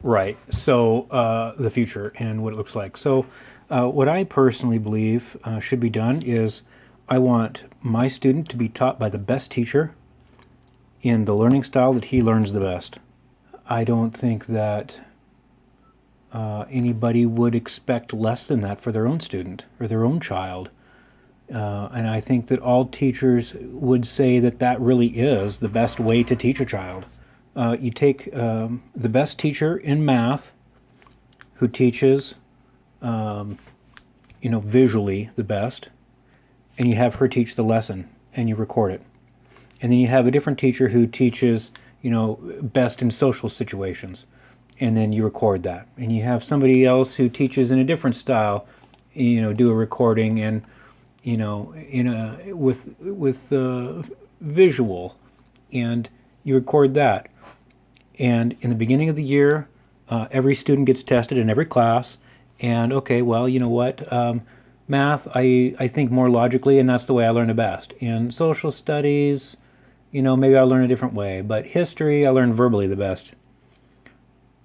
Right. So the future and what it looks like. So what I personally believe should be done is I want my student to be taught by the best teacher in the learning style that he learns the best. I don't think that anybody would expect less than that for their own student or their own child. And I think that all teachers would say that that really is the best way to teach a child. You take the best teacher in math who teaches, visually the best, and you have her teach the lesson and you record it. And then you have a different teacher who teaches, best in social situations, and then you record that. And you have somebody else who teaches in a different style, do a recording and, in a with visual, and you record that. And in the beginning of the year, every student gets tested in every class. And okay, well, you know what? Math, I think more logically, and that's the way I learn the best. In social studies, maybe I learn a different way. But history, I learn verbally the best.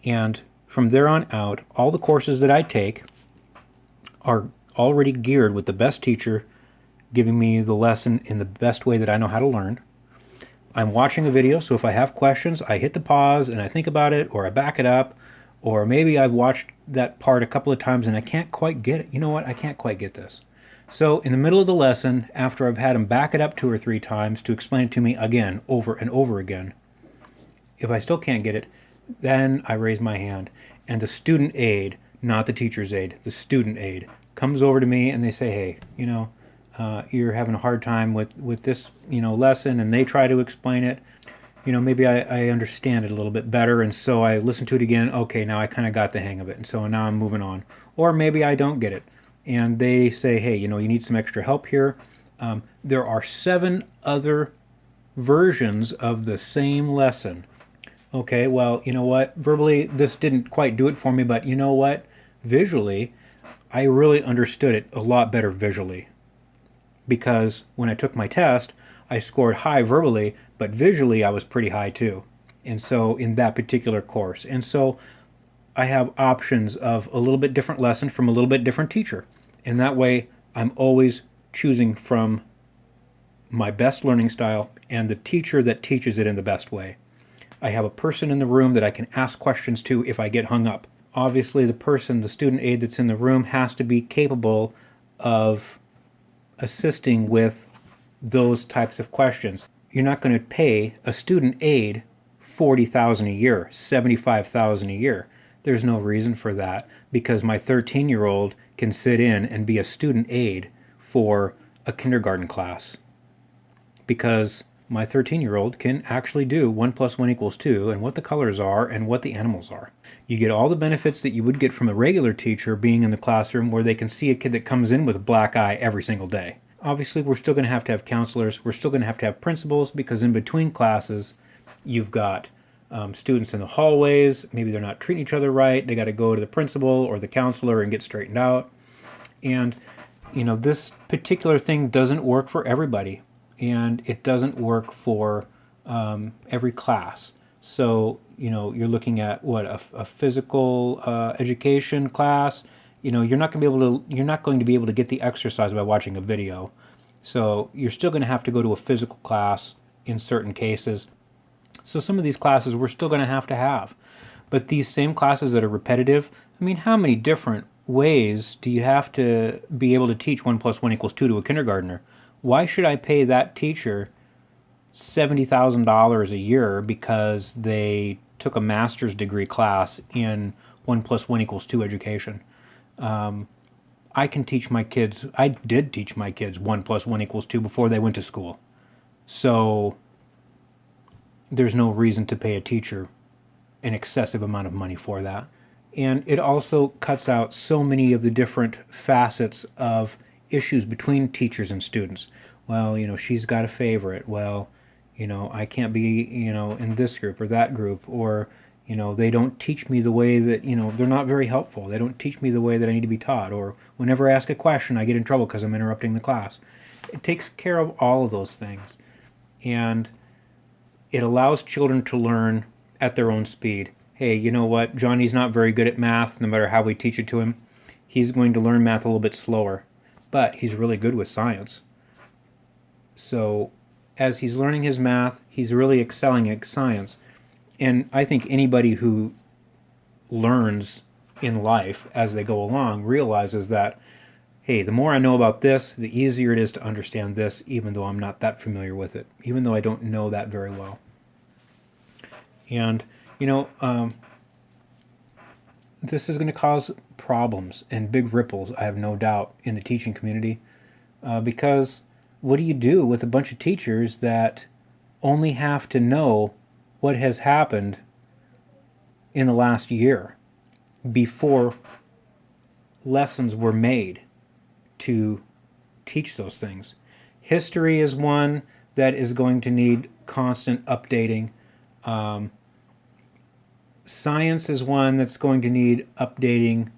And from there on out, all the courses that I take are already geared with the best teacher giving me the lesson in the best way that I know how to learn. I'm watching a video, so if I have questions, I hit the pause and I think about it, or I back it up, or maybe I've watched that part a couple of times and I can't quite get it. You know what? I can't quite get this. So in the middle of the lesson, after I've had them back it up 2 or 3 times to explain it to me again, over and over again, if I still can't get it, then I raise my hand. And the student aide, not the teacher's aide, the student aide, comes over to me and they say, hey, you're having a hard time with this, lesson, and they try to explain it. Maybe I understand it a little bit better, and so I listen to it again. Okay, now I kind of got the hang of it, and so now I'm moving on. Or maybe I don't get it, and they say, hey, you need some extra help here. There are 7 other versions of the same lesson. Okay, well, you know what? Verbally, this didn't quite do it for me, but you know what? Visually, I really understood it a lot better visually, because when I took my test, I scored high verbally, but visually I was pretty high too. And so in that particular course. And so I have options of a little bit different lesson from a little bit different teacher. And that way I'm always choosing from my best learning style and the teacher that teaches it in the best way. I have a person in the room that I can ask questions to if I get hung up. Obviously, the student aide that's in the room, has to be capable of assisting with those types of questions. You're not going to pay a student aide 40,000 a year, 75,000 a year. There's no reason for that, because my 13-year-old can sit in and be a student aide for a kindergarten class, because my 13-year-old can actually do 1 plus 1 equals 2 and what the colors are and what the animals are. You get all the benefits that you would get from a regular teacher being in the classroom, where they can see a kid that comes in with a black eye every single day. Obviously, we're still going to have counselors. We're still going to have principals, because in between classes, you've got students in the hallways. Maybe they're not treating each other right. They got to go to the principal or the counselor and get straightened out. And, this particular thing doesn't work for everybody, and it doesn't work for every class. So, you're looking at what, a physical education class. You're not going to be able to get the exercise by watching a video. So you're still going to have to go to a physical class in certain cases. So some of these classes we're still going to have. But these same classes that are repetitive, I mean, how many different ways do you have to be able to teach 1 plus 1 equals 2 to a kindergartner? Why should I pay that teacher $70,000 a year because they took a master's degree class in 1 plus 1 equals 2 education? I can teach my kids, I did teach my kids 1 plus 1 equals 2 before they went to school. So there's no reason to pay a teacher an excessive amount of money for that. And it also cuts out so many of the different facets of issues between teachers and students. Well, she's got a favorite. Well, I can't be, in this group or that group, or, they don't teach me the way that, they're not very helpful. They don't teach me the way that I need to be taught. Or whenever I ask a question, I get in trouble because I'm interrupting the class. It takes care of all of those things. And it allows children to learn at their own speed. hey, you know what? Johnny's not very good at math, no matter how we teach it to him. He's going to learn math a little bit slower, but he's really good with science. So as he's learning his math, he's really excelling at science. And I think anybody who learns in life as they go along realizes that, hey, the more I know about this, the easier it is to understand this, even though I'm not that familiar with it, even though I don't know that very well. And, you know, this is going to cause problems and big ripples, I have no doubt, in the teaching community. Because what do you do with a bunch of teachers that only have to know what has happened in the last year before lessons were made to teach those things? History is one that is going to need constant updating. Science is one that's going to need updating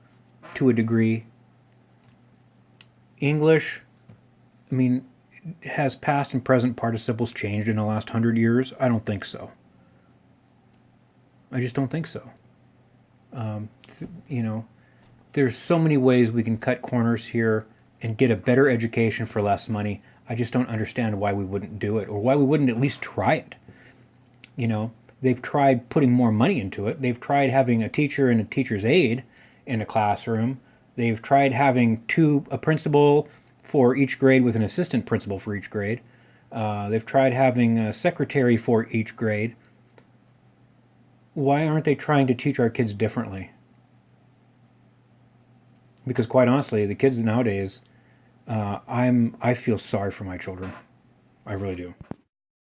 to a degree. English, I mean, has past and present participles changed in the last 100 years? I don't think so. I just don't think so. You know, there's so many ways we can cut corners here and get a better education for less money. I just don't understand why we wouldn't do it, or why we wouldn't at least try it. You know, they've tried putting more money into it. They've tried having a teacher and a teacher's aide in a classroom. They've tried having a principal for each grade with an assistant principal for each grade. They've tried having a secretary for each grade. Why aren't they trying to teach our kids differently? Because quite honestly, the kids nowadays, I feel sorry for my children. I really do.